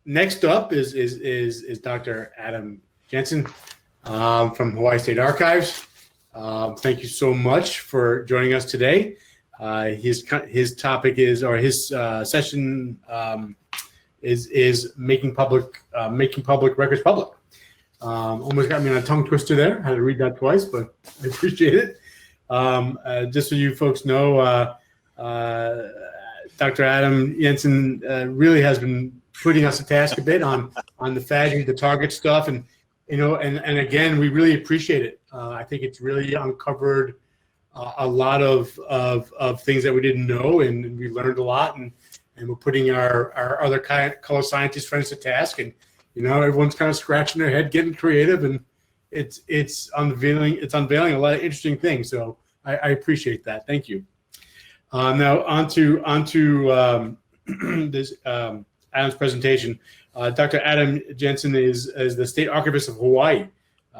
next up is Dr. Adam Jensen from Hawaiʻi State Archives. Thank you so much for joining us today. His topic is, or his session is making public records public. Almost got me on a tongue twister there. I had to read that twice, but I appreciate it. Just so you folks know, Dr. Adam Jensen really has been putting us to task a bit on the Fajr, the target stuff, and and again, we really appreciate it. I think it's really uncovered a lot of things that we didn't know, and we learned a lot, and we're putting our other color scientist friends to task, and everyone's kind of scratching their head, getting creative, and it's unveiling a lot of interesting things. So I appreciate that. Thank you. Now onto this Adam's presentation. Dr. Adam Jensen is the State Archivist of Hawaiʻi.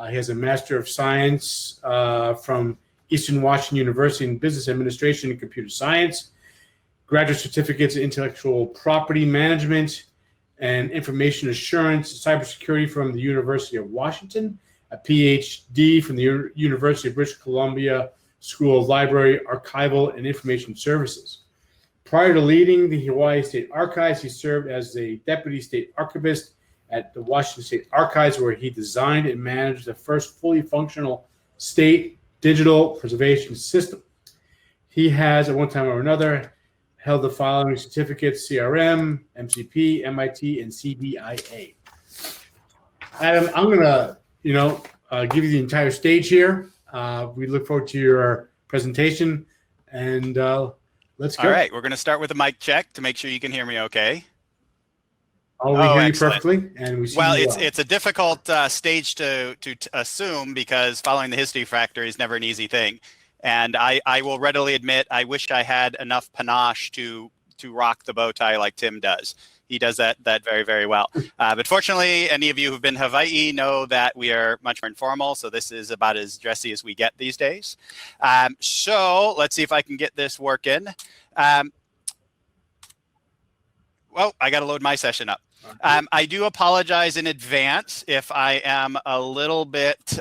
He has a Master of Science from Eastern Washington University in Business Administration and Computer Science, graduate certificates in Intellectual Property Management and Information Assurance, Cybersecurity from the University of Washington, a Ph.D. from the University of British Columbia School of Library, Archival and Information Services. Prior to leading the Hawaiʻi State Archives, he served as the Deputy State Archivist at the Washington State Archives, where he designed and managed the first fully functional state digital preservation system. He has, at one time or another, held the following certificates: CRM, MCP, MIT, and CDIA. Adam, I'm going to, give you the entire stage here. We look forward to your presentation, and let's go. All right, we're going to start with a mic check to make sure you can hear me okay. We hear you perfectly, and we see well, you it's a difficult stage to assume, because following the history factor is never an easy thing. And I will readily admit, I wish I had enough panache to rock the bow tie like Tim does. He does that very, very well. But fortunately, any of you who've been to Hawaii know that we are much more informal, so this is about as dressy as we get these days. So let's see if I can get this working. Well, I got to load my session up. I do apologize in advance if I am a little bit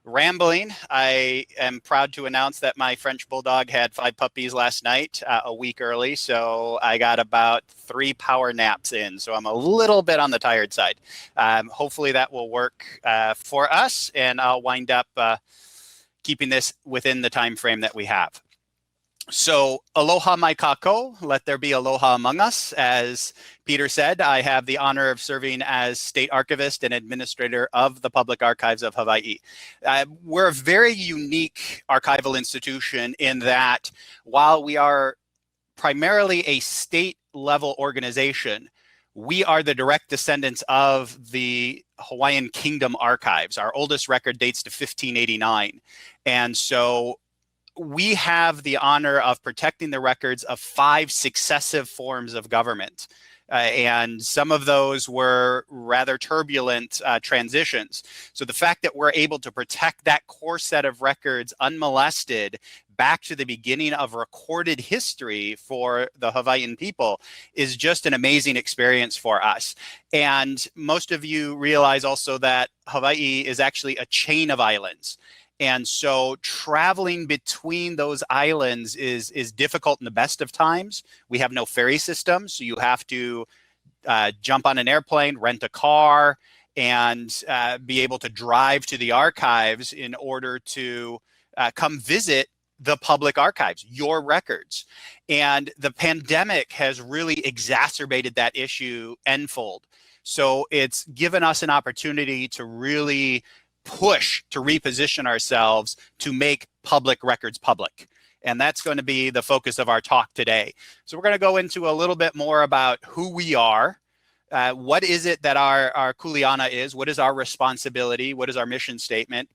rambling. I am proud to announce that my French bulldog had 5 puppies last night, a week early, so I got about 3 power naps in, so I'm a little bit on the tired side. Hopefully that will work for us, and I'll wind up keeping this within the time frame that we have. So, aloha mai kako, let there be aloha among us. As Peter said, I have the honor of serving as State Archivist and Administrator of the Public Archives of Hawaii. We're a very unique archival institution in that while we are primarily a state-level organization, we are the direct descendants of the Hawaiian Kingdom Archives. Our oldest record dates to 1589. And so we have the honor of protecting the records of 5 successive forms of government. And some of those were rather turbulent transitions. So the fact that we're able to protect that core set of records unmolested back to the beginning of recorded history for the Hawaiian people is just an amazing experience for us. And most of you realize also that Hawaii is actually a chain of islands. And so traveling between those islands is difficult in the best of times. We have no ferry system, so you have to jump on an airplane, rent a car, and be able to drive to the archives in order to come visit the public archives, your records. And the pandemic has really exacerbated that issue n-fold. So it's given us an opportunity to really push to reposition ourselves to make public records public. And that's going to be the focus of our talk today. So we're going to go into a little bit more about who we are. What is it that our kuleana is? What is our responsibility? What is our mission statement?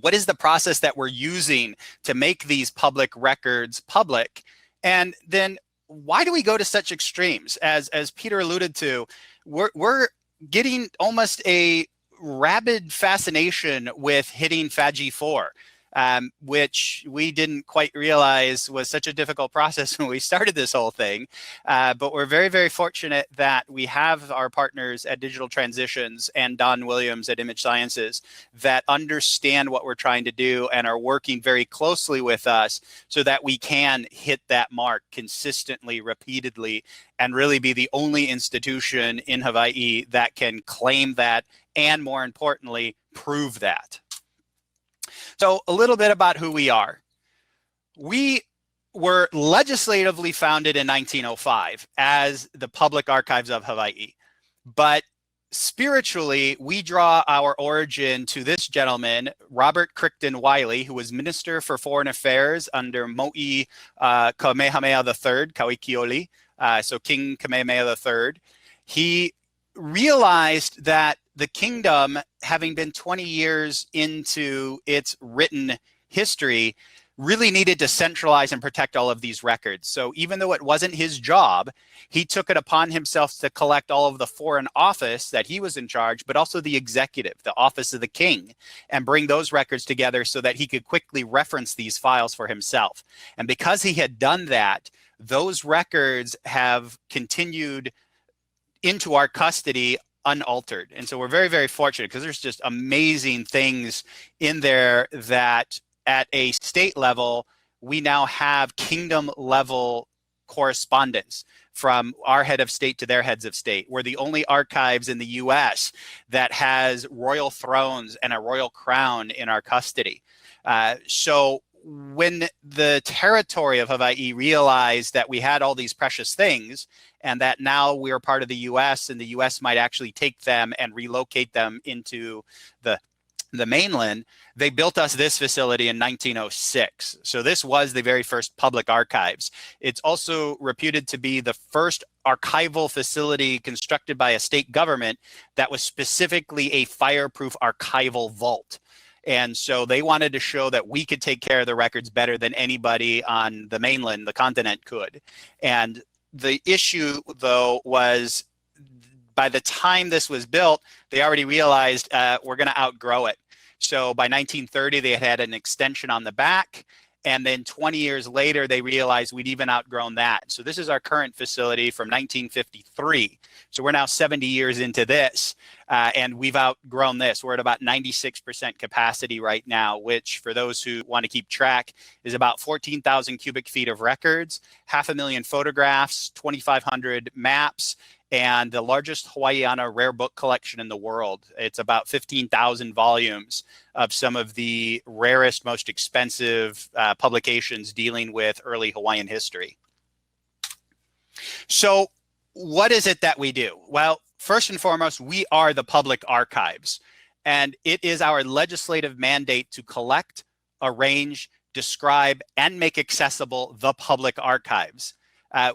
What is the process that we're using to make these public records public? And then why do we go to such extremes? As Peter alluded to, we're getting almost a rabid fascination with hitting Fajr 4. which we didn't quite realize was such a difficult process when we started this whole thing. But we're very, very fortunate that we have our partners at Digital Transitions and Don Williams at Image Sciences that understand what we're trying to do and are working very closely with us so that we can hit that mark consistently, repeatedly, and really be the only institution in Hawaii that can claim that and, more importantly, prove that. So a little bit about who we are. We were legislatively founded in 1905 as the Public Archives of Hawaii, but spiritually, we draw our origin to this gentleman, Robert Crichton Wiley, who was Minister for Foreign Affairs under Mo'i Kamehameha III, Kauikioli, so King Kamehameha III. He realized that the kingdom, having been 20 years into its written history, really needed to centralize and protect all of these records. So even though it wasn't his job, he took it upon himself to collect all of the foreign office that he was in charge, but also the executive, the office of the king, and bring those records together so that he could quickly reference these files for himself. And because he had done that, those records have continued into our custody unaltered. And so we're very, very fortunate because there's just amazing things in there that at a state level, we now have kingdom level correspondence from our head of state to their heads of state. We're the only archives in the US that has royal thrones and a royal crown in our custody. So when the territory of Hawaii realized that we had all these precious things and that now we're part of the US and the US might actually take them and relocate them into the mainland, they built us this facility in 1906. So this was the very first public archives. It's also reputed to be the first archival facility constructed by a state government that was specifically a fireproof archival vault. And so they wanted to show that we could take care of the records better than anybody on the mainland, the continent, could. And the issue, though, was by the time this was built, they already realized we're going to outgrow it. So by 1930, they had an extension on the back. And then 20 years later, they realized we'd even outgrown that. So this is our current facility from 1953. So we're now 70 years into this, and we've outgrown this. We're at about 96% capacity right now, which for those who want to keep track is about 14,000 cubic feet of records, 500,000 photographs, 2,500 maps, and the largest Hawaiiana rare book collection in the world. It's about 15,000 volumes of some of the rarest, most expensive publications dealing with early Hawaiian history. So what is it that we do? Well, first and foremost, we are the public archives, and it is our legislative mandate to collect, arrange, describe, and make accessible the public archives.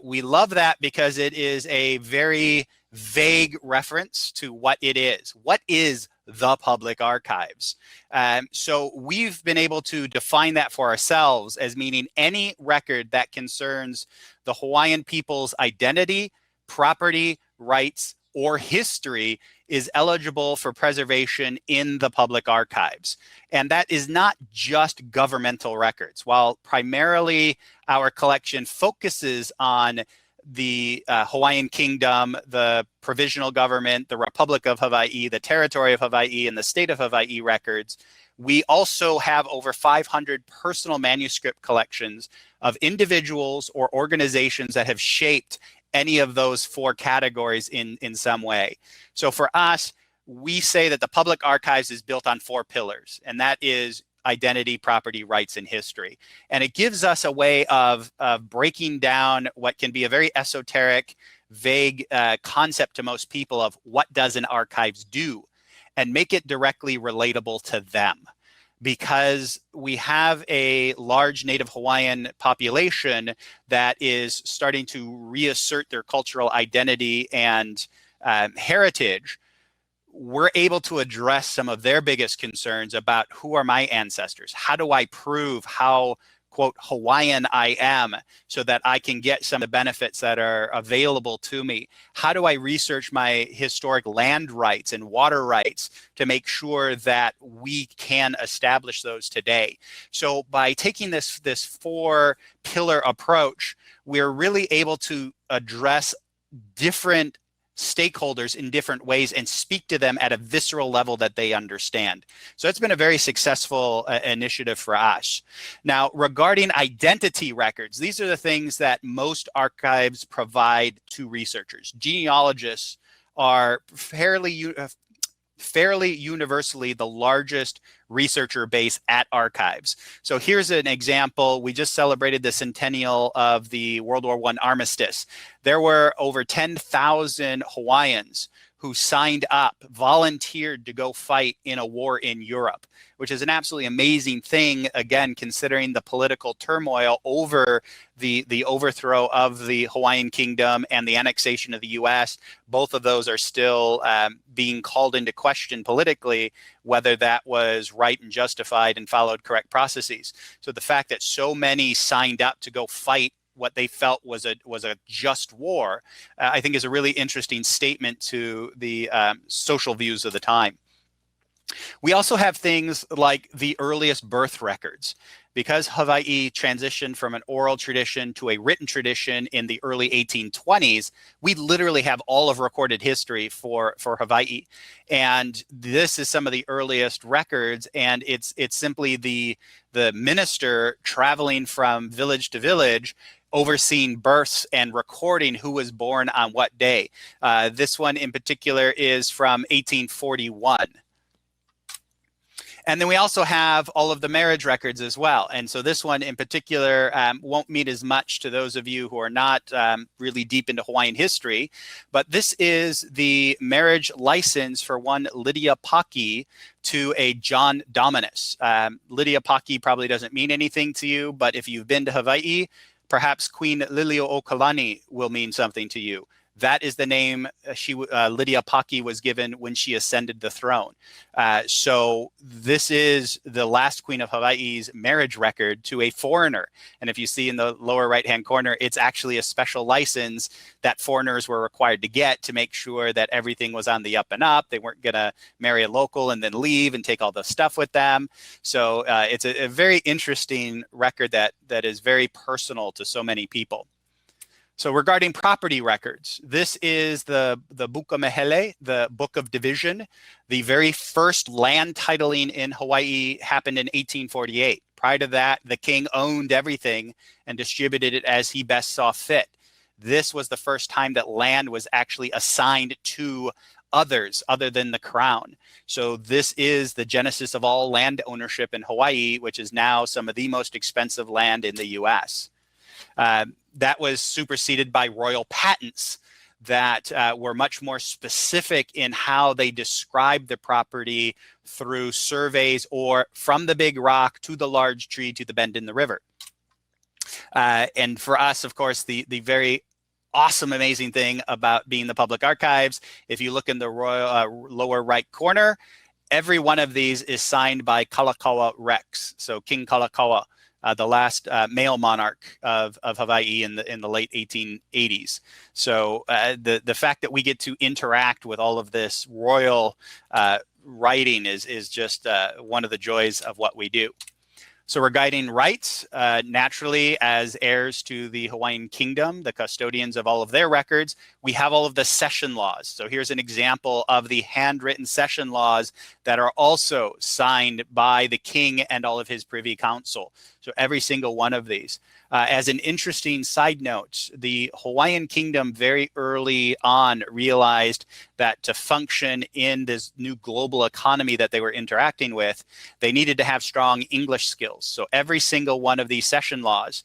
We love that because it is a very vague reference to what it is. What is the public archives? So we've been able to define that for ourselves as meaning any record that concerns the Hawaiian people's identity, property, rights, or history is eligible for preservation in the public archives. And that is not just governmental records. While primarily our collection focuses on the Hawaiian Kingdom, the Provisional Government, the Republic of Hawaii, the Territory of Hawaii, and the State of Hawaii records, we also have over 500 personal manuscript collections of individuals or organizations that have shaped any of those four categories in some way. So for us, we say that the public archives is built on four pillars, and that is identity, property, rights, and history. And it gives us a way of breaking down what can be a very esoteric, vague concept to most people of what does an archives do, and make it directly relatable to them. Because we have a large Native Hawaiian population that is starting to reassert their cultural identity and heritage, we're able to address some of their biggest concerns about who are my ancestors? How do I prove how quote Hawaiian I am so that I can get some of the benefits that are available to me? How do I research my historic land rights and water rights to make sure that we can establish those today? So by taking this 4-pillar approach, we're really able to address different stakeholders in different ways and speak to them at a visceral level that they understand. So it's been a very successful initiative for us. Now, regarding identity records, these are the things that most archives provide to researchers. Genealogists are fairly universally the largest researcher base at archives. So here's an example. We just celebrated the centennial of the World War I armistice. There were over 10,000 Hawaiians who signed up, volunteered to go fight in a war in Europe, which is an absolutely amazing thing, again, considering the political turmoil over the overthrow of the Hawaiian Kingdom and the annexation of the US. Both of those are still being called into question politically, whether that was right and justified and followed correct processes. So the fact that so many signed up to go fight what they felt was a just war, I think is a really interesting statement to the social views of the time. We also have things like the earliest birth records. Because Hawaii transitioned from an oral tradition to a written tradition in the early 1820s, we literally have all of recorded history for Hawaii. And this is some of the earliest records, and it's simply the minister traveling from village to village, overseeing births and recording who was born on what day. This one in particular is from 1841. And then we also have all of the marriage records as well. And so this one in particular won't mean as much to those of you who are not really deep into Hawaiian history, but this is the marriage license for one Lydia Paki to a John Dominus. Lydia Paki probably doesn't mean anything to you, but if you've been to Hawaii, perhaps Queen Liliuokalani will mean something to you. That is the name Lydia Paki was given when she ascended the throne. So this is the last queen of Hawaii's marriage record to a foreigner. And if you see in the lower right-hand corner, it's actually a special license that foreigners were required to get to make sure that everything was on the up and up. They weren't going to marry a local and then leave and take all the stuff with them. So it's a very interesting record that is very personal to so many people. So regarding property records, this is the Buka Mehele, the Book of Division. The very first land titling in Hawaii happened in 1848. Prior to that, the king owned everything and distributed it as he best saw fit. This was the first time that land was actually assigned to others other than the crown. So this is the genesis of all land ownership in Hawaii, which is now some of the most expensive land in the US. That was superseded by royal patents that were much more specific in how they described the property through surveys or from the big rock to the large tree to the bend in the river. And for us, of course, the very awesome, amazing thing about being the public archives, if you look in the royal, lower right corner, every one of these is signed by Kalakaua Rex, so King Kalakaua. The last male monarch of Hawaii in the late 1880s. So the fact that we get to interact with all of this royal writing is just one of the joys of what we do. So regarding rights, naturally, as heirs to the Hawaiian Kingdom, the custodians of all of their records, we have all of the session laws. So here's an example of the handwritten session laws that are also signed by the king and all of his privy council. So every single one of these. As an interesting side note, the Hawaiian Kingdom very early on realized that to function in this new global economy that they were interacting with, they needed to have strong English skills. So every single one of these session laws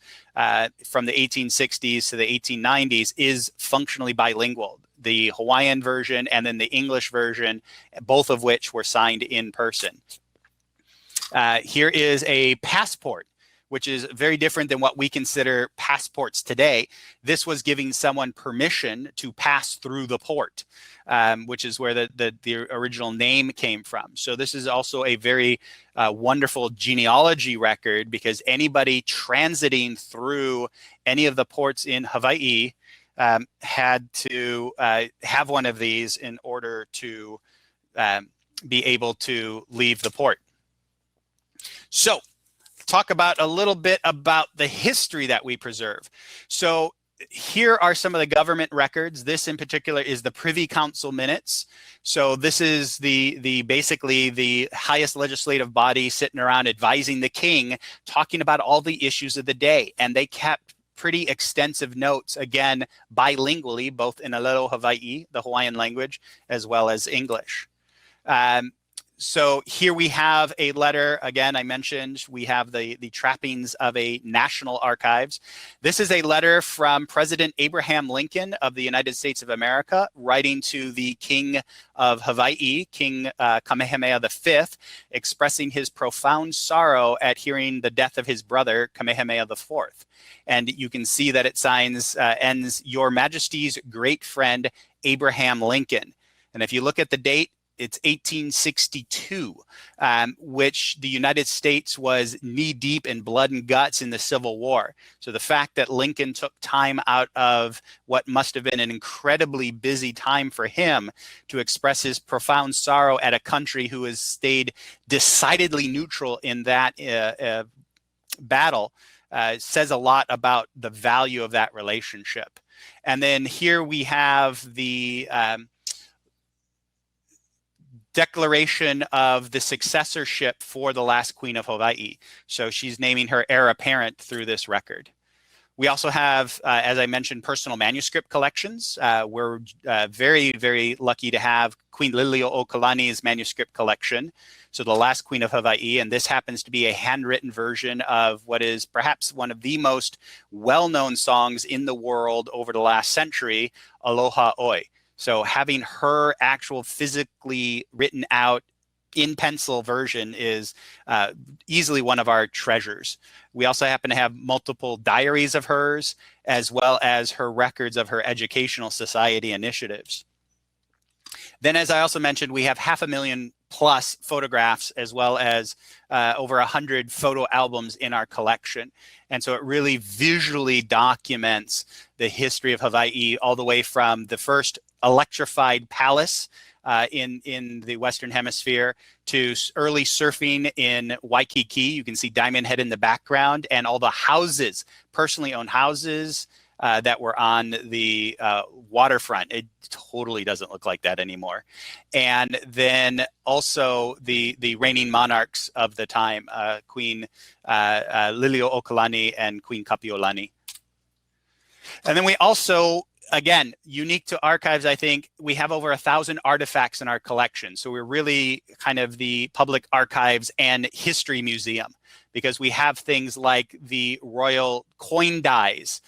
from the 1860s to the 1890s is functionally bilingual. The Hawaiian version and then the English version, both of which were signed in person. Here is a passport, which is very different than what we consider passports today. This was giving someone permission to pass through the port, which is where the original name came from. So this is also a very wonderful genealogy record, because anybody transiting through any of the ports in Hawaii had to have one of these in order to be able to leave the port. So talk about a little bit about the history that we preserve. So here are some of the government records. This in particular is the Privy Council minutes. So this is basically the highest legislative body sitting around advising the king, talking about all the issues of the day. And they kept pretty extensive notes, again, bilingually, both in Alelo Hawai'i, the Hawaiian language, as well as English. So here we have a letter. Again, I mentioned we have the trappings of a national archives. This is a letter from President Abraham Lincoln of the United States of America, writing to the King of Hawaii, King Kamehameha V, expressing his profound sorrow at hearing the death of his brother, Kamehameha IV. And you can see that it ends, Your Majesty's great friend, Abraham Lincoln. And if you look at the date, it's 1862, which the United States was knee-deep in blood and guts in the Civil War. So the fact that Lincoln took time out of what must have been an incredibly busy time for him to express his profound sorrow at a country who has stayed decidedly neutral in that battle says a lot about the value of that relationship. And then here we have the declaration of the successorship for the last Queen of Hawaii. So she's naming her heir apparent through this record. We also have, as I mentioned, personal manuscript collections. We're very, very lucky to have Queen Liliuokalani's manuscript collection. So the last Queen of Hawaii, and this happens to be a handwritten version of what is perhaps one of the most well-known songs in the world over the last century, Aloha Oi. So having her actual physically written out in pencil version is easily one of our treasures. We also happen to have multiple diaries of hers, as well as her records of her educational society initiatives. Then, as I also mentioned, we have 500,000+ photographs, as well as over 100 photo albums in our collection. And so it really visually documents the history of Hawaii, all the way from the first electrified palace in the Western Hemisphere to early surfing in Waikiki. You can see Diamond Head in the background, and all the houses, personally owned houses that were on the waterfront. It totally doesn't look like that anymore. And then also the reigning monarchs of the time, Queen Liliuokalani and Queen Kapiolani. And then we also, again, unique to archives, I think, we have over 1,000 artifacts in our collection. So we're really kind of the public archives and history museum, because we have things like the royal coin dies,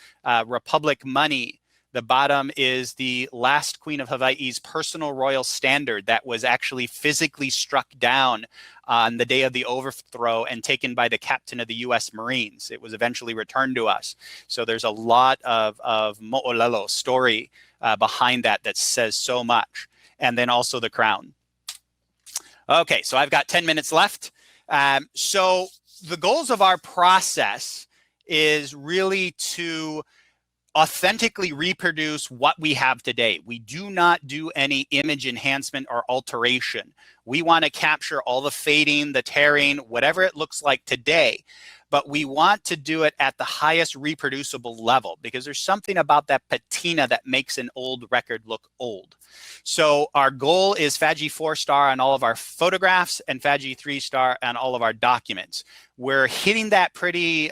Republic money. The bottom is the last Queen of Hawaii's personal royal standard that was actually physically struck down on the day of the overthrow and taken by the captain of the U.S. Marines. It was eventually returned to us. So there's a lot of mo'olelo story behind that says so much. And then also the crown. Okay, so I've got 10 minutes left. So the goals of our process is really to authentically reproduce what we have today. We do not do any image enhancement or alteration. We want to capture all the fading, the tearing, whatever it looks like today, but we want to do it at the highest reproducible level, because there's something about that patina that makes an old record look old. So our goal is Fajr 4-star on all of our photographs and Fajr 3-star on all of our documents. We're hitting that pretty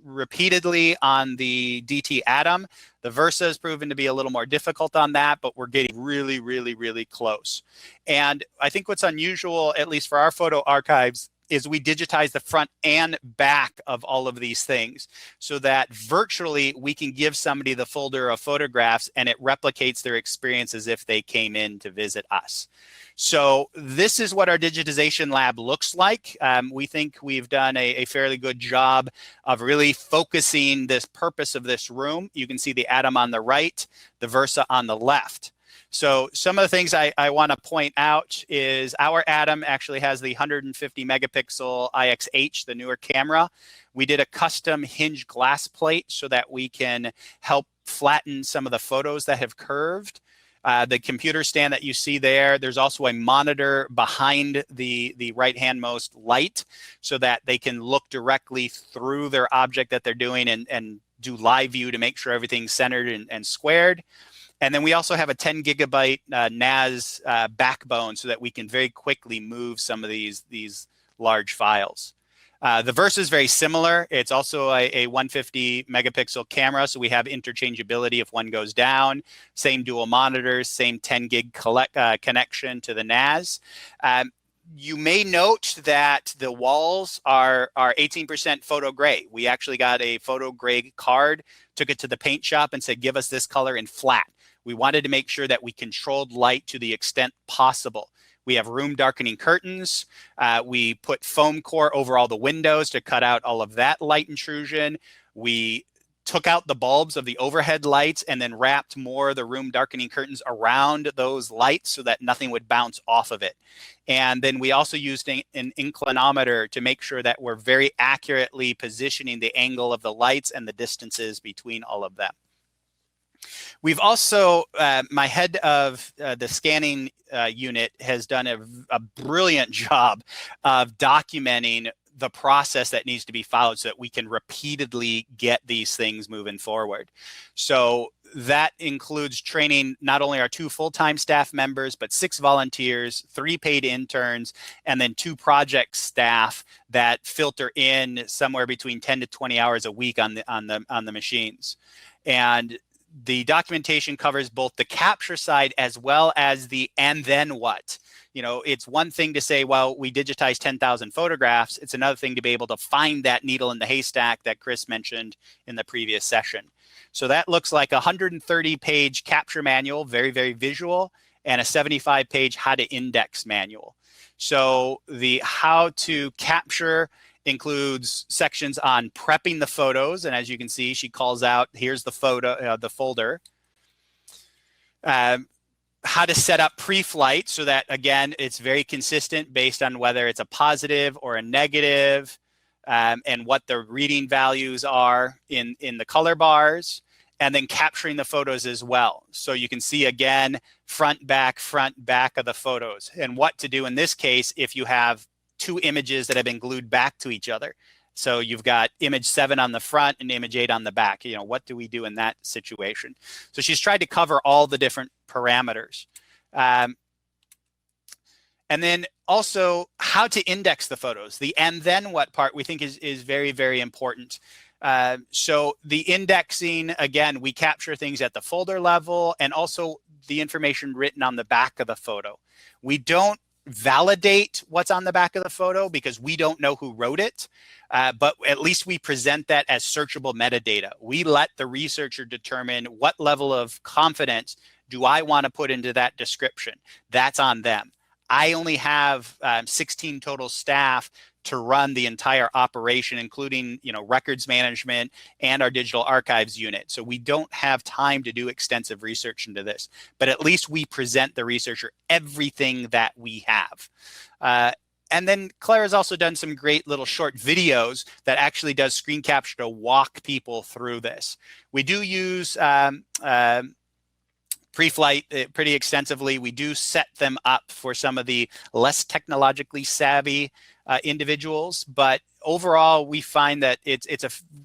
repeatedly on the DT Atom. The Versa has proven to be a little more difficult on that, but we're getting really, really, really close. And I think what's unusual, at least for our photo archives, is we digitize the front and back of all of these things so that virtually we can give somebody the folder of photographs and it replicates their experience as if they came in to visit us. So this is what our digitization lab looks like. We think we've done a fairly good job of really focusing this purpose of this room. You can see the atom on the right, the Versa on the left. So some of the things I want to point out is our Atom actually has the 150 megapixel IXH, the newer camera. We did a custom hinge glass plate so that we can help flatten some of the photos that have curved. The computer stand that you see there, there's also a monitor behind the right-handmost light so that they can look directly through their object that they're doing and do live view to make sure everything's centered and squared. And then we also have a 10 gigabyte NAS backbone so that we can very quickly move some of these large files. The Versa is very similar. It's also a 150 megapixel camera, so we have interchangeability if one goes down. Same dual monitors, same 10 gig connection to the NAS. You may note that the walls are 18% photo gray. We actually got a photo gray card, took it to the paint shop and said, give us this color in flat. We wanted to make sure that we controlled light to the extent possible. We have room darkening curtains. We put foam core over all the windows to cut out all of that light intrusion. We took out the bulbs of the overhead lights and then wrapped more of the room darkening curtains around those lights so that nothing would bounce off of it. And then we also used an inclinometer to make sure that we're very accurately positioning the angle of the lights and the distances between all of them. We've also, my head of the scanning unit has done a brilliant job of documenting the process that needs to be followed so that we can repeatedly get these things moving forward. So that includes training not only our 2 full-time staff members, but 6 volunteers, 3 paid interns, and then 2 project staff that filter in somewhere between 10 to 20 hours a week on the machines. And the documentation covers both the capture side as well as the and then what. You know, it's one thing to say, well, we digitized 10,000 photographs. It's another thing to be able to find that needle in the haystack that Chris mentioned in the previous session. So that looks like a 130-page capture manual, very, very visual, and a 75-page how to index manual. So the how to capture includes sections on prepping the photos, and as you can see, she calls out, here's the photo, the folder. How to set up pre-flight so that, again, it's very consistent based on whether it's a positive or a negative, and what the reading values are in the color bars, and then capturing the photos as well. So you can see, again, front, back of the photos, and what to do in this case if you have 2 images that have been glued back to each other. So you've got image 7 on the front and image 8 on the back. You know, what do we do in that situation? So she's tried to cover all the different parameters. And then also how to index the photos. The and then what part we think is very, very important. So the indexing, again, we capture things at the folder level and also the information written on the back of the photo. We don't validate what's on the back of the photo because we don't know who wrote it, but at least we present that as searchable metadata. We let the researcher determine what level of confidence do I want to put into that description. That's on them. I only have 16 total staff to run the entire operation, including, you know, records management and our digital archives unit. So we don't have time to do extensive research into this, but at least we present the researcher everything that we have. And then Claire has also done some great little short videos that actually does screen capture to walk people through this. We do use pre-flight pretty extensively. We do set them up for some of the less technologically savvy individuals, but overall we find that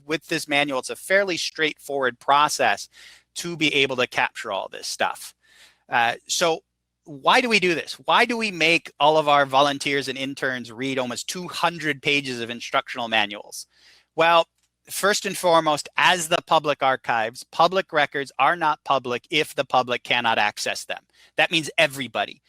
with this manual, it's a fairly straightforward process to be able to capture all this stuff. So why do we do this? Why do we make all of our volunteers and interns read almost 200 pages of instructional manuals? Well, first and foremost, as the public archives, public records are not public if the public cannot access them. That means everybody.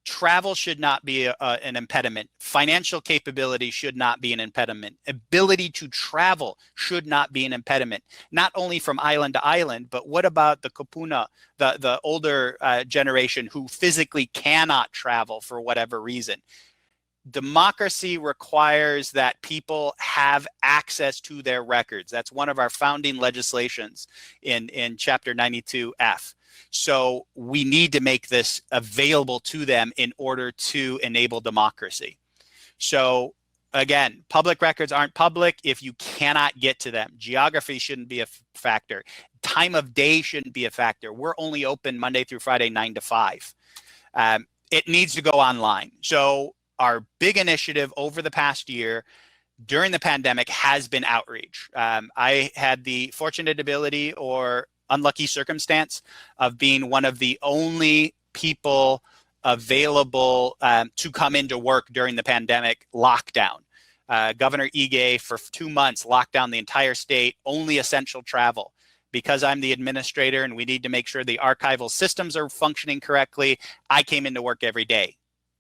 travel should not be an impediment. Financial capability should not be an impediment. Ability to travel should not be an impediment, not only from island to island, but what about the kupuna, the older generation who physically cannot travel for whatever reason? Democracy requires that people have access to their records. That's one of our founding legislations in Chapter 92F. So we need to make this available to them in order to enable democracy. So again, public records aren't public if you cannot get to them. Geography shouldn't be a factor. Time of day shouldn't be a factor. We're only open Monday through Friday, 9 to 5. It needs to go online. So our big initiative over the past year during the pandemic has been outreach. I had the fortunate ability or unlucky circumstance of being one of the only people available to come into work during the pandemic lockdown. Governor Ige for 2 months locked down the entire state, only essential travel. Because I'm the administrator and we need to make sure the archival systems are functioning correctly, I came into work every day.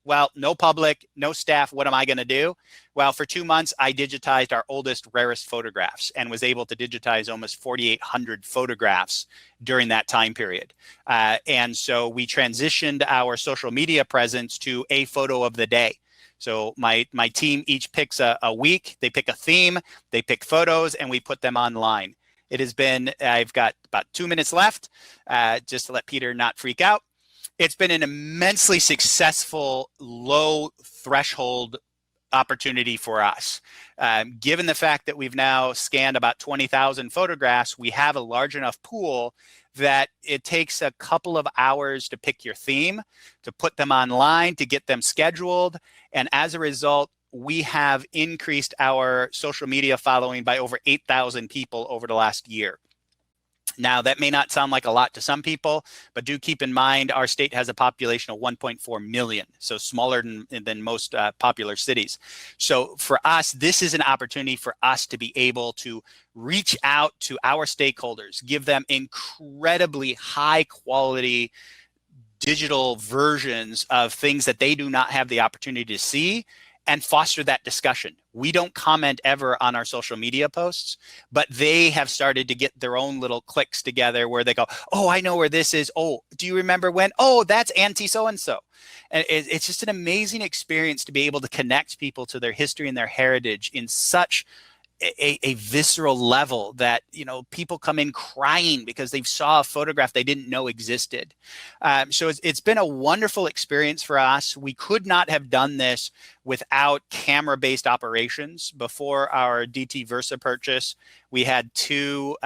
Well, no public, no staff, what am I going to do? Well, for 2 months, I digitized our oldest, rarest photographs and was able to digitize almost 4,800 photographs during that time period. And so we transitioned our social media presence to a photo of the day. So my team each picks a week, they pick a theme, they pick photos, and we put them online. It has been, I've got about 2 minutes left, just to let Peter not freak out. It's been an immensely successful, low threshold opportunity for us. Given the fact that we've now scanned about 20,000 photographs, we have a large enough pool that it takes a couple of hours to pick your theme, to put them online, to get them scheduled. And as a result, we have increased our social media following by over 8,000 people over the last year. Now, that may not sound like a lot to some people, but do keep in mind our state has a population of 1.4 million, so smaller than most popular cities. So for us, this is an opportunity for us to be able to reach out to our stakeholders, give them incredibly high quality digital versions of things that they do not have the opportunity to see, and foster that discussion. We don't comment ever on our social media posts, but they have started to get their own little cliques together where they go, oh, I know where this is. Oh, do you remember when? Oh, that's Auntie so-and-so. And it's just an amazing experience to be able to connect people to their history and their heritage in such a visceral level that, you know, people come in crying because they saw a photograph they didn't know existed. So it's been a wonderful experience for us. We could not have done this without camera-based operations. Before our DT Versa purchase, we had two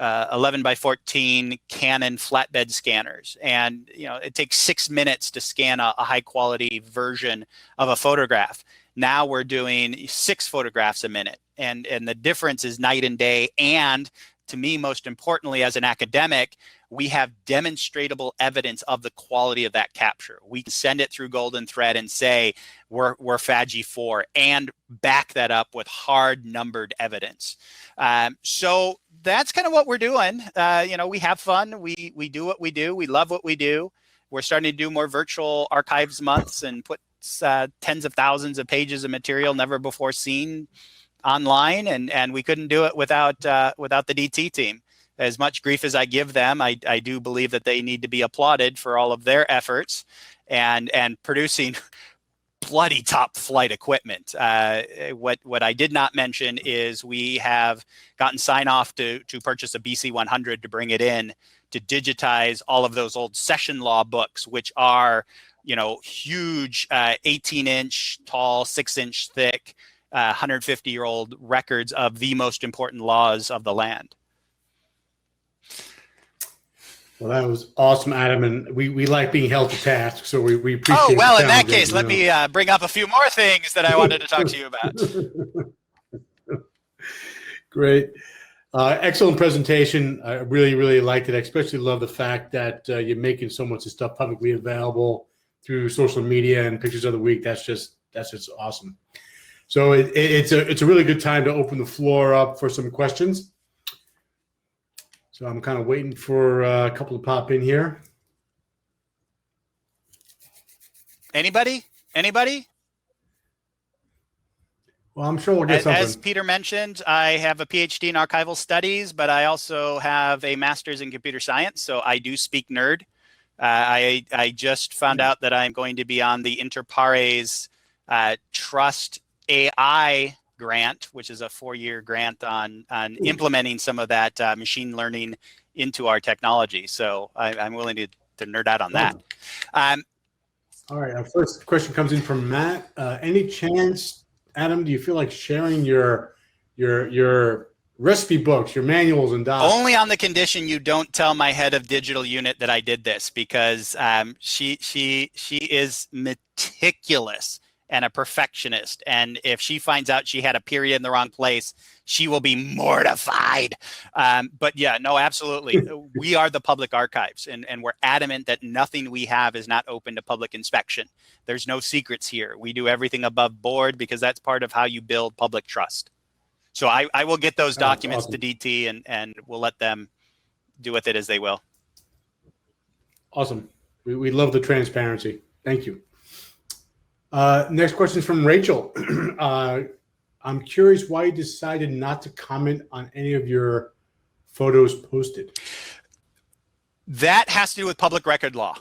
11 by 14 Canon flatbed scanners. And, you know, it takes 6 minutes to scan a high quality version of a photograph. Now we're doing 6 photographs a minute. And the difference is night and day. And to me, most importantly, as an academic, we have demonstrable evidence of the quality of that capture. We can send it through Golden Thread and say, we're Fajr 4, and back that up with hard numbered evidence. So that's kind of what we're doing. You know, we have fun. We do what we do. We love what we do. We're starting to do more virtual archives months and put tens of thousands of pages of material never before seen online, and we couldn't do it without the DT team. As much grief as I give them, I do believe that they need to be applauded for all of their efforts and producing bloody top flight equipment. What I did not mention is we have gotten sign off to purchase a BC 100 to bring it in to digitize all of those old session law books, which are, you know, huge 18-inch tall, 6-inch thick, 150-year-old records of the most important laws of the land. Well, that was awesome, Adam, and we like being held to task, so we appreciate. Oh, well, the in that challenge, case, let me bring up a few more things that I wanted to talk to you about. Great. Excellent presentation. I really liked it. I especially love the fact that you're making so much of stuff publicly available through social media and Pictures of the Week. That's just awesome. So it's a really good time to open the floor up for some questions. So I'm kind of waiting for a couple to pop in here. Anybody? Anybody? Well, I'm sure we'll get something. As Peter mentioned, I have a Ph.D. in archival studies, but I also have a master's in computer science. So I do speak nerd. I just found out that I'm going to be on the Inter Pares Trust AI grant, which is a 4-year grant on implementing some of that machine learning into our technology. So I'm willing to nerd out on that. All right, our first question comes in from Matt. Any chance, Adam, do you feel like sharing your recipe books, your manuals and docs? Only on the condition you don't tell my head of digital unit that I did this, because she is meticulous and a perfectionist. And if she finds out she had a period in the wrong place, she will be mortified. But yeah, no, absolutely. We are the public archives, and we're adamant that nothing we have is not open to public inspection. There's no secrets here. We do everything above board because that's part of how you build public trust. So I will get those documents to DT, and we'll let them do with it as they will. Awesome. We love the transparency. Thank you. Next question is from Rachel. I'm curious why you decided not to comment on any of your photos posted. That has to do with public record law.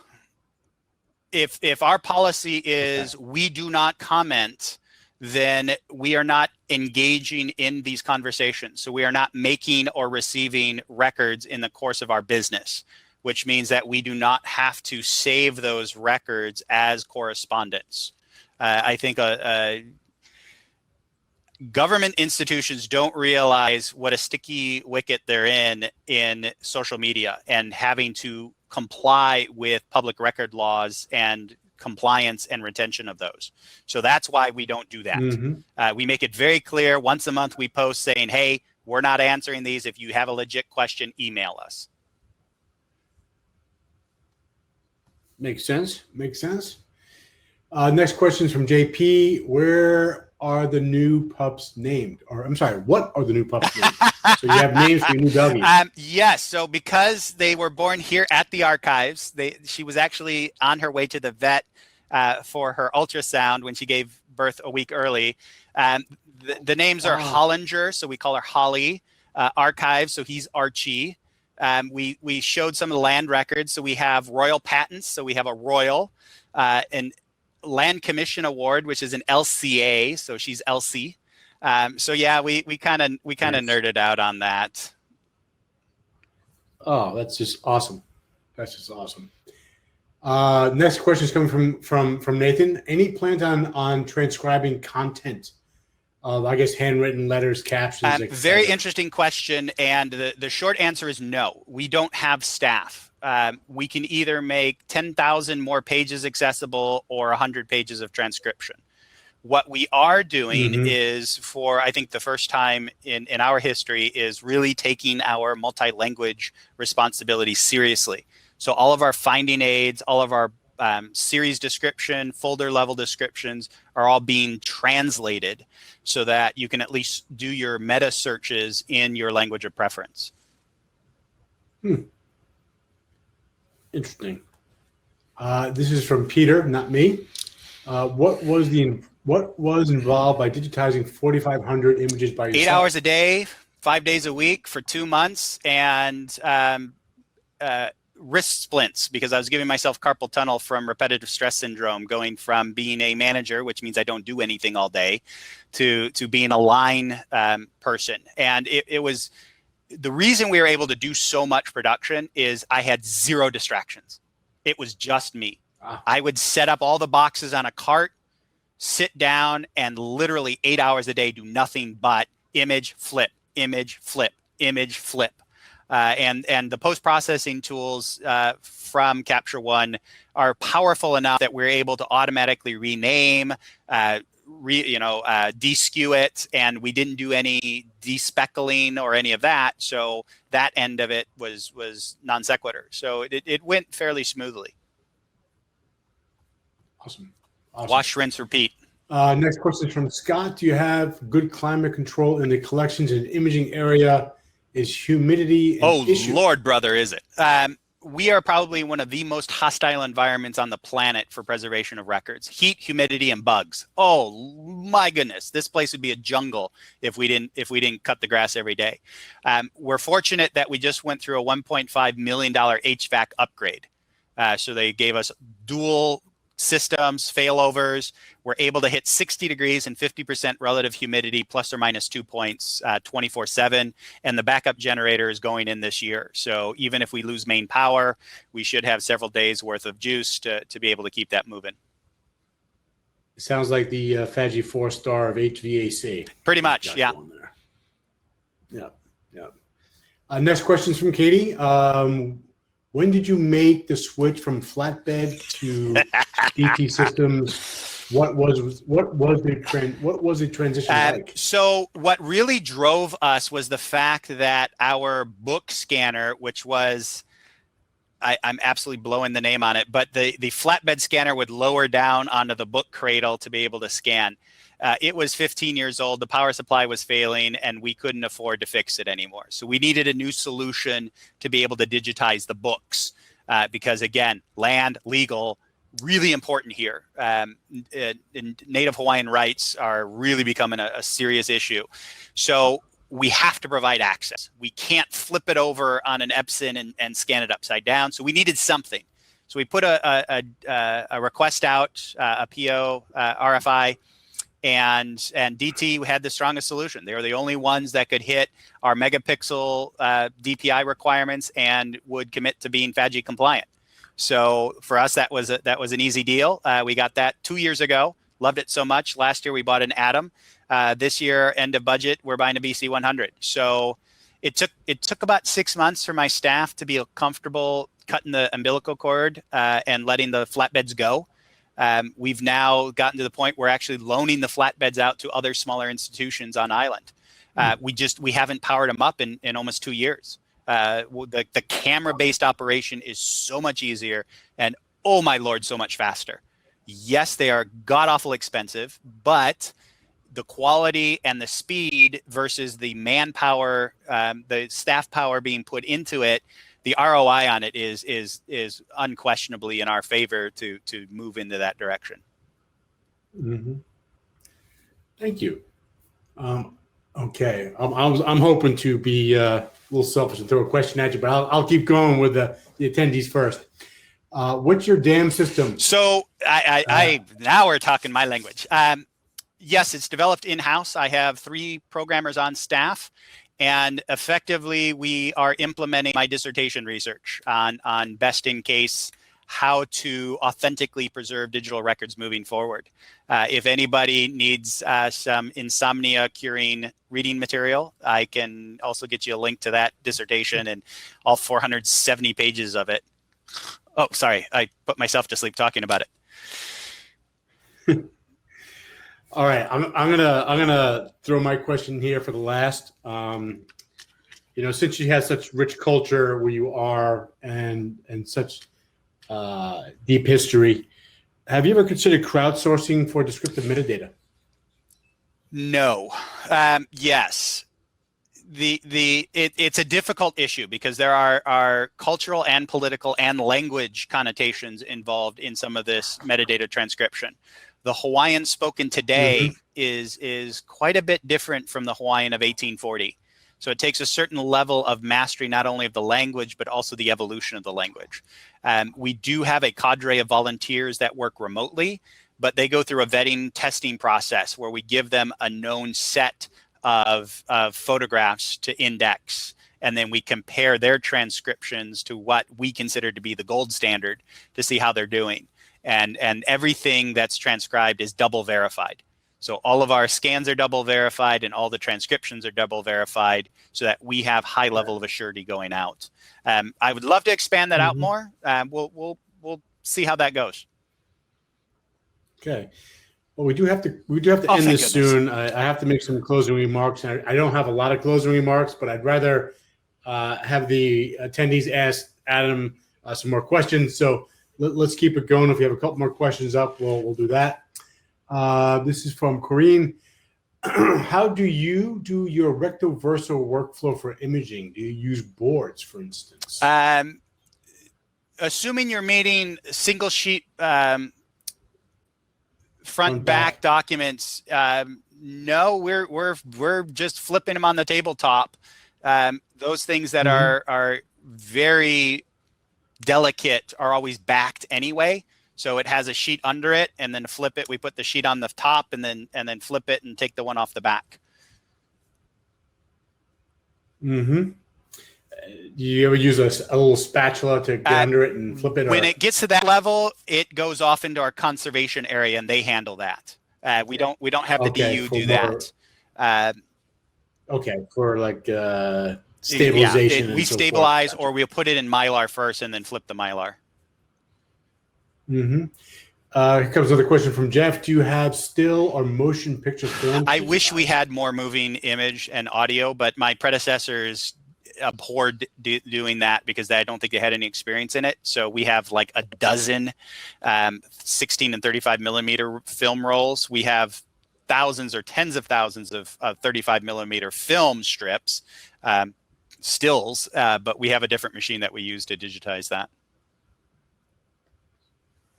If our policy is we do not comment, then we are not engaging in these conversations. So we are not making or receiving records in the course of our business, which means that we do not have to save those records as correspondence. I think government institutions don't realize what a sticky wicket they're in social media and having to comply with public record laws and compliance and retention of those. So that's why we don't do that. Mm-hmm. We make it very clear once a month we post saying, hey, we're not answering these. If you have a legit question, email us. Makes sense. Makes sense. Next question is from JP. Where are the new pups named? Or I'm sorry, what are the new pups named? So you have names for your new doggies. Yes. So because they were born here at the archives, she was actually on her way to the vet for her ultrasound when she gave birth a week early. The names are Hollinger, so we call her Holly. Archives, so he's Archie. We showed some of the land records, so we have royal patents, so we have a royal, and Land Commission Award, which is an LCA, so she's Elsie. So yeah, we kind of nerded out on that. Oh, that's just awesome. That's just awesome. Next question is coming from Nathan. Any plans on transcribing content of, I guess, handwritten letters, captions? Very interesting question, and the short answer is no. We don't have staff. We can either make 10,000 more pages accessible or 100 pages of transcription. What we are doing is, for I think the first time in our history, is really taking our multi-language responsibility seriously. So all of our finding aids, all of our series description, folder level descriptions are all being translated so that you can at least do your meta searches in your language of preference. Interesting. This is from Peter, not me. What was involved by digitizing 4,500 images by yourself? 8 hours a day, 5 days a week for 2 months, and wrist splints, because I was giving myself carpal tunnel from repetitive stress syndrome, going from being a manager, which means I don't do anything all day, to being a line person. And it was, the reason we were able to do so much production is I had zero distractions. It was just me. Wow. I would set up all the boxes on a cart, sit down, and literally 8 hours a day do nothing but image, flip, image, flip, image, flip. And the post-processing tools from Capture One are powerful enough that we're able to automatically rename, de-skew it, and we didn't do any despeckling or any of that. So that end of it was non sequitur. So it went fairly smoothly. Awesome. Wash, rinse, repeat. Next question is from Scott. Do you have good climate control in the collections and imaging area? Is humidity an issue? Lord, brother, is it? we are probably one of the most hostile environments on the planet for preservation of records. Heat, humidity, and bugs. Oh my goodness, this place would be a jungle if we didn't cut the grass every day. We're fortunate that we just went through a $1.5 million HVAC upgrade. So they gave us dual systems, failovers. We're able to hit 60 degrees and 50% relative humidity, plus or minus 2 points, 24/7. And the backup generator is going in this year. So even if we lose main power, we should have several days worth of juice to be able to keep that moving. It sounds like the Fajr 4-star of HVAC. Pretty much, yeah. Next question's from Katie. When did you make the switch from flatbed to DT systems? What was the transition like? So what really drove us was the fact that our book scanner, which was, I'm absolutely blowing the name on it, but the flatbed scanner would lower down onto the book cradle to be able to scan. It was 15 years old, the power supply was failing, and we couldn't afford to fix it anymore. So we needed a new solution to be able to digitize the books because, again, land, legal, really important here. Native Hawaiian rights are really becoming a serious issue. So we have to provide access. We can't flip it over on an Epson and scan it upside down. So we needed something. So we put a request out, a PO, RFI, and DT had the strongest solution. They were the only ones that could hit our megapixel DPI requirements and would commit to being Fajr compliant. So for us, that was an easy deal. We got that 2 years ago. Loved it so much. Last year we bought an Atom. This year, end of budget, we're buying a BC100. So it took about 6 months for my staff to be comfortable cutting the umbilical cord and letting the flatbeds go. We've now gotten to the point where we're actually loaning the flatbeds out to other smaller institutions on island. We haven't powered them up in almost 2 years. The camera-based operation is so much easier and, oh my Lord, so much faster. Yes, they are god-awful expensive, but the quality and the speed versus the manpower, the staff power being put into it, the ROI on it is unquestionably in our favor to move into that direction. Mm-hmm. Thank you. Okay, I'm hoping to be a little selfish and throw a question at you, but I'll keep going with the attendees first. What's your DAM system? So now we're talking my language. Yes, it's developed in-house. I have 3 programmers on staff. And effectively, we are implementing my dissertation research on best in case how to authentically preserve digital records moving forward. If anybody needs some insomnia curing reading material, I can also get you a link to that dissertation and all 470 pages of it. Oh, sorry, I put myself to sleep talking about it. All right, I'm gonna throw my question here for the last. Since you have such rich culture where you are and such deep history, have you ever considered crowdsourcing for descriptive metadata? No. Yes. It's a difficult issue because there are cultural and political and language connotations involved in some of this metadata transcription. The Hawaiian spoken today is quite a bit different from the Hawaiian of 1840. So it takes a certain level of mastery, not only of the language, but also the evolution of the language. We do have a cadre of volunteers that work remotely, but they go through a vetting testing process where we give them a known set of photographs to index. And then we compare their transcriptions to what we consider to be the gold standard to see how they're doing. And everything that's transcribed is double verified. So all of our scans are double verified and all the transcriptions are double verified so that we have high level of assurity going out. I would love to expand that out more. We'll see how that goes. Okay. Well, we do have to end this soon. I have to make some closing remarks. I don't have a lot of closing remarks, but I'd rather have the attendees ask Adam some more questions. So let's keep it going. If you have a couple more questions up, we'll do that. This is from Corinne. How do you do your recto verso workflow for imaging? Do you use boards, for instance? assuming you're meeting single sheet front back documents, no, we're just flipping them on the tabletop. Those things that are very delicate are always backed anyway. So it has a sheet under it, and then flip it. We put the sheet on the top, and then flip it and take the one off the back. Do you ever use a little spatula to get under it and flip it? When it gets to that level, it goes off into our conservation area, and they handle that. We don't have the DU do that. Okay, for like stabilization. Yeah, we stabilize, or we'll put it in Mylar first and then flip the Mylar. Here comes another question from Jeff. Do you have still or motion picture film? I wish we had more moving image and audio, but my predecessors abhorred doing that because I don't think they had any experience in it. So we have like a dozen 16 and 35 millimeter film rolls. We have thousands or tens of thousands of 35 millimeter film strips, stills, but we have a different machine that we use to digitize that.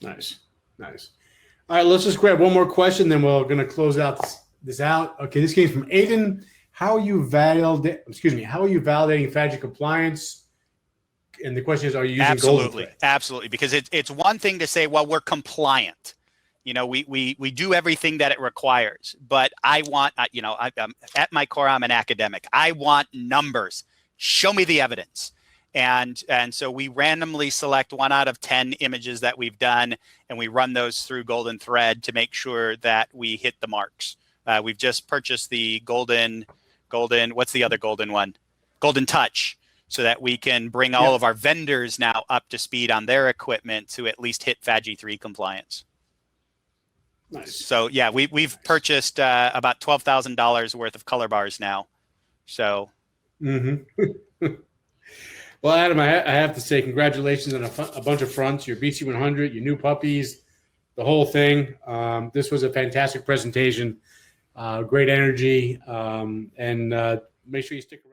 Nice. All right, let's just grab one more question, then we're going to close out this out. Okay, this came from Aiden. How are you validating Fajr compliance? And the question is, are you using golden thread? Absolutely, because it's one thing to say, well, we're compliant. You know, we do everything that it requires, but I want, you know, at my core, I'm an academic. I want numbers. Show me the evidence. And so we randomly select 1 out of 10 images that we've done, and we run those through Golden Thread to make sure that we hit the marks. We've just purchased the golden, what's the other golden one? Golden Touch, so that we can bring all of our vendors now up to speed on their equipment to at least hit Fajr 3 compliance. Nice. So yeah, we've purchased about $12,000 worth of color bars now. So. Well, Adam, I have to say congratulations on a bunch of fronts, your BC 100, your new puppies, the whole thing. This was a fantastic presentation, great energy, and make sure you stick around.